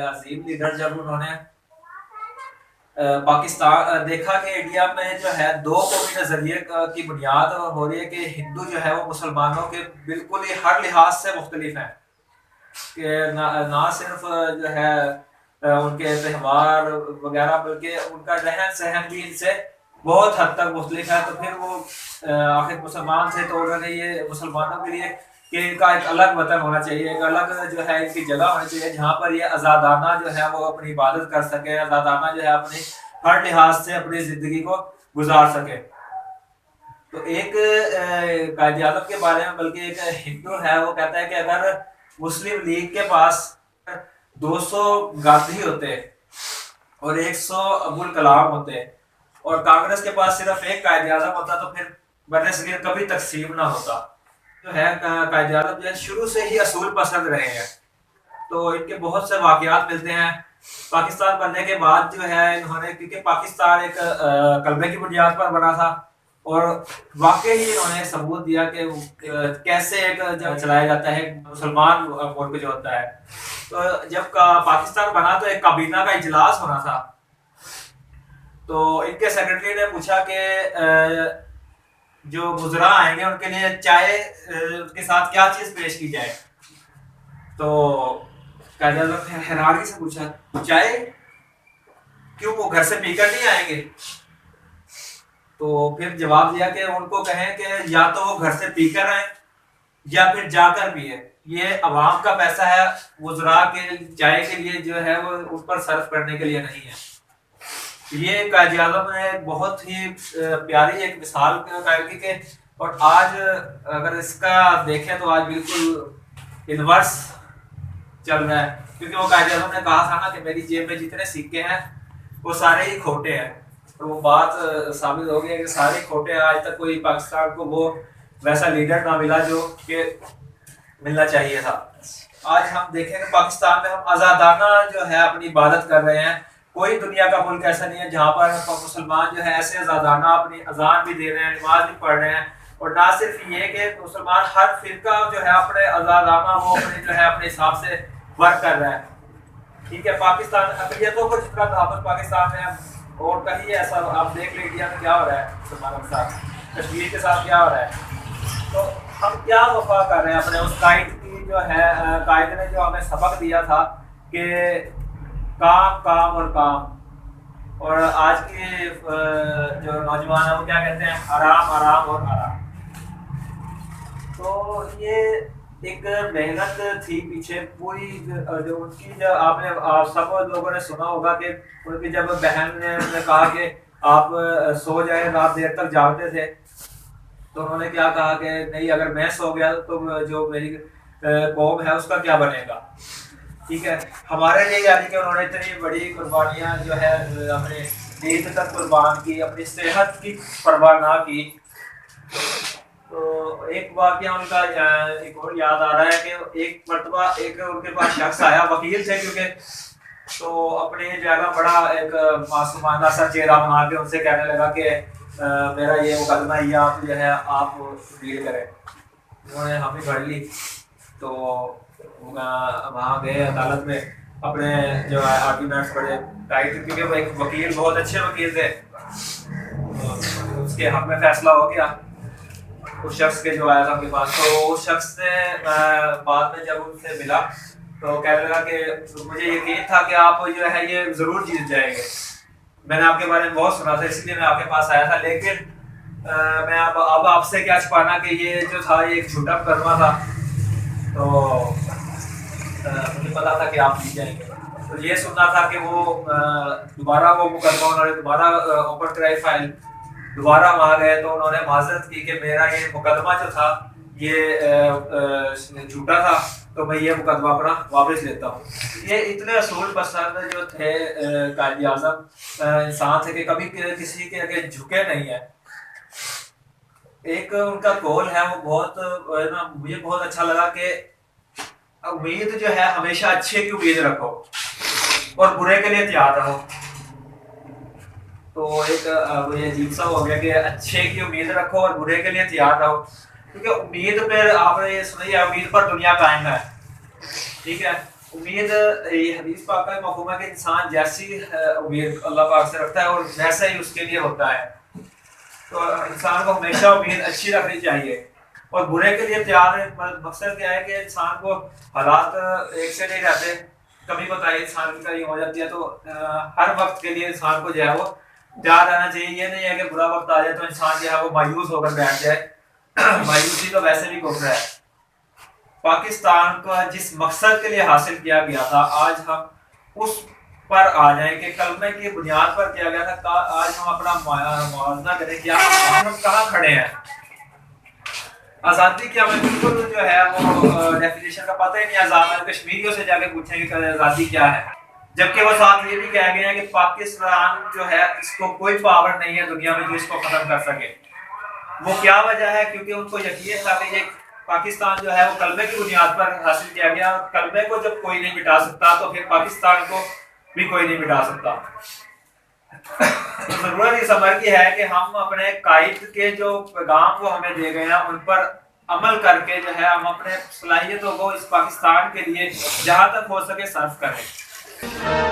अजीम leader जब उन्होंने पाकिस्तान देखा कि इंडिया में जो है दो कौमी नजरिए की बुनियाद हो रही है कि हिंदू जो है वो मुसलमानों के बिल्कुल ही हर लिहाज से मुख्तलिफ है कि ना सिर्फ जो है उनके त्यौहार वगैरह बल्कि उनका रहन सहन भी इनसे बहुत हद तक मुख्तलिफ है। तो फिर वो आखिर मुसलमान थे तो उन्होंने ये मुसलमानों के लिए कि इनका एक अलग वतन होना चाहिए, एक अलग जो है इनकी जगह होनी चाहिए जहाँ पर ये आज़ादाना जो है वो अपनी इबादत कर सके, आज़ादाना जो है अपनी हर लिहाज से अपनी ज़िंदगी को गुजार सके। तो एक कायद आज़म के बारे में बल्कि एक हिंदू है वो कहता है कि अगर मुस्लिम लीग के पास 200 गांधी होते और 100 अब्दुल कलाम होते और कांग्रेस के पास सिर्फ एक कायद आज़म होता तो फिर बरसगीर कभी तकसीम ना होता। जो है कायद आज़म जो है शुरू से ही असूल पसंद रहे हैं। तो इनके बहुत से वाकयात मिलते हैं। पाकिस्तान बनने के बाद जो है इन्होंने, क्योंकि पाकिस्तान एक कलमे की बुनियाद पर बना था और वाकई ही इन्होंने सबूत दिया कि कैसे एक चलाया जाता है मुसलमान मुल्क जो होता है। तो जब पाकिस्तान बना तो एक काबीना का इजलास होना था। तो इनके सेक्रेटरी ने पूछा कि जो मुजरा आएंगे उनके लिए चाय के साथ क्या चीज पेश की जाए। तो कायद आज़म ने हैरानी से पूछा चाय, क्यों वो घर से पीकर नहीं आएंगे? तो फिर जवाब दिया कि उनको कहें कि या तो वो घर से पीकर आए या फिर जाकर पिए, ये अवाम का पैसा है, वुज़रा के चाय के लिए जो है वो उस पर सर्व करने के लिए नहीं है। ये कायद आज़म ने बहुत ही प्यारी एक मिसाल कायम की कि और आज अगर इसका देखें तो आज बिल्कुल इनवर्स चल रहा है, क्योंकि वो कायद आज़म ने कहा था ना कि मेरी जेब में जितने सिक्के हैं वो सारे ही खोटे हैं। तो वो बात साबित हो गई है कि सारे खोटे हैं। आज तक कोई पाकिस्तान को वो वैसा लीडर ना मिला जो कि मिलना चाहिए था। आज हम देखें कि पाकिस्तान में हम आज़ादाना जो है अपनी इबादत कर रहे हैं। कोई दुनिया का मुल्क ऐसा नहीं है जहाँ पर मुसलमान जो है ऐसे आज़ादाना अपनी अजान भी दे रहे हैं, नमाज भी पढ़ रहे हैं। और ना सिर्फ ये कि मुसलमान हर फिरका जो है अपने आज़ादाना वो अपने जो है अपने हिसाब से वर्क कर रहा है। ठीक है, पाकिस्तान अक़लियतों को जितना तहफ़्फ़ुज़ पाकिस्तान में और कहीं ऐसा आप देख लीजिए इंडिया में क्या हो रहा है, मुसलमानों के साथ, कश्मीर के साथ क्या हो रहा है। तो हम क्या वफा कर रहे हैं अपने उस कायद की जो है, कायद ने जो हमें सबक दिया था कि काम काम और काम। और आज के जो नौजवान है वो क्या कहते हैं, आराम आराम और आराम। तो ये एक मेहनत थी पीछे पूरी, जो उनकी जो आपने आप सब लोगों ने सुना होगा कि उनकी जब बहन ने कहा कि आप सो जाए, रात देर तक जागते थे, तो उन्होंने क्या कहा कि नहीं, अगर मैं सो गया तो जो मेरी कौम है उसका क्या बनेगा। ठीक है, हमारे लिए यानी कि उन्होंने इतनी बड़ी कुर्बानियाँ जो है अपने नींद तक कुर्बान की, अपनी सेहत की परवाह ना की। तो एक वाकया उनका एक और याद आ रहा है कि एक मरतबा एक उनके पास शख्स आया, वकील थे क्योंकि, तो अपने जगह बड़ा एक मासूमाना सा चेहरा बना के उनसे कहने लगा कि मेरा ये मुकदमा ही आप जो है आप डील करें। उन्होंने हामी भर ली। तो वहाँ गए अदालत में, अपने जो है आर्ग्यूमेंट्स बड़े टाइट, क्योंकि वो एक वकील बहुत अच्छे वकील थे। तो उसके हक में फैसला हो गया उस शख्स के जो आया था उनके पास। तो उस शख्स ने बाद में जब उनसे मिला तो कहने लगा कि मुझे यकीन था कि आप जो है ये ज़रूर जीत जाएंगे, मैंने आपके बारे में बहुत सुना था इसलिए मैं आपके पास आया था, लेकिन मैं अब आपसे क्या छुपाना कि ये जो था ये एक झूठा मुकदमा था। तो मुझे पता था कि आप जीत जाएंगे। तो ये सुनना था कि वो दोबारा वो मुकदमा उन्होंने दोबारा ओपन कराई फाइल, दोबारा वहाँ गए तो उन्होंने माजरत की कि मेरा ये मुकदमा जो था ये झूठा था, तो मैं ये मुकदमा अपना वापस लेता हूँ। ये इतने असूल पसंद जो थे कायद आज़म इंसान थे कि कभी किसी के आगे झुके नहीं है। एक उनका कौल है वो बहुत ना मुझे बहुत अच्छा लगा कि उम्मीद जो है हमेशा अच्छे की उम्मीद रखो और बुरे के लिए तैयार रहो। तो एक ये अजीब सा हो गया कि अच्छे की उम्मीद रखो और बुरे के लिए तैयार रहो, क्योंकि उम्मीद पर आपने ये सुनी है, उम्मीद पर दुनिया कायम है। ठीक है, उम्मीद, ये हदीस पाक का मफ़हूम है कि इंसान जैसी उम्मीद अल्लाह पाक से रखता है और वैसा ही उसके लिए होता है। तो इंसान को हमेशा उम्मीद अच्छी रखनी चाहिए और बुरे के लिए तैयार है। मकसद क्या है कि इंसान को हालात एक से नहीं रहते, कभी बताइए इंसान की कहीं हो जाती है, तो हर वक्त के लिए इंसान को जो है वो तैयार रहना चाहिए। ये नहीं है कि बुरा वक्त आ जाए तो इंसान जो है वो मायूस होकर बैठ जाए। मायूसी तो वैसे भी कुफ्र है। पाकिस्तान का जिस मकसद के लिए हासिल किया गया था, आज हम उस पर आ जाएं कि कलमे की बुनियाद पर किया गया था। आज हम अपना मुआवजा करें कि हम कहाँ खड़े हैं। आज़ादी की हमें बिल्कुल जो है वो डेफिनेशन का पता ही नहीं। आज़ाद कश्मीरियों से जाके पूछेंगे कि आज़ादी क्या है, जबकि वो साथ ये भी कह गए हैं कि पाकिस्तान जो है इसको कोई पावर नहीं है दुनिया में जो इसको खत्म कर सके। वो क्या वजह है? क्योंकि उनको यकीन था कि ये पाकिस्तान जो है वो कलमे की बुनियाद पर हासिल किया गया। कलमे को जब कोई नहीं मिटा सकता तो फिर पाकिस्तान को भी कोई नहीं मिटा सकता। तो जरूरत इस अमर की है कि हम अपने कायद के जो पैगाम वो हमें दे गए हैं उन पर अमल करके जो है हम अपने सलाहियतों को इस पाकिस्तान के लिए जहां तक हो सके सर्व करें।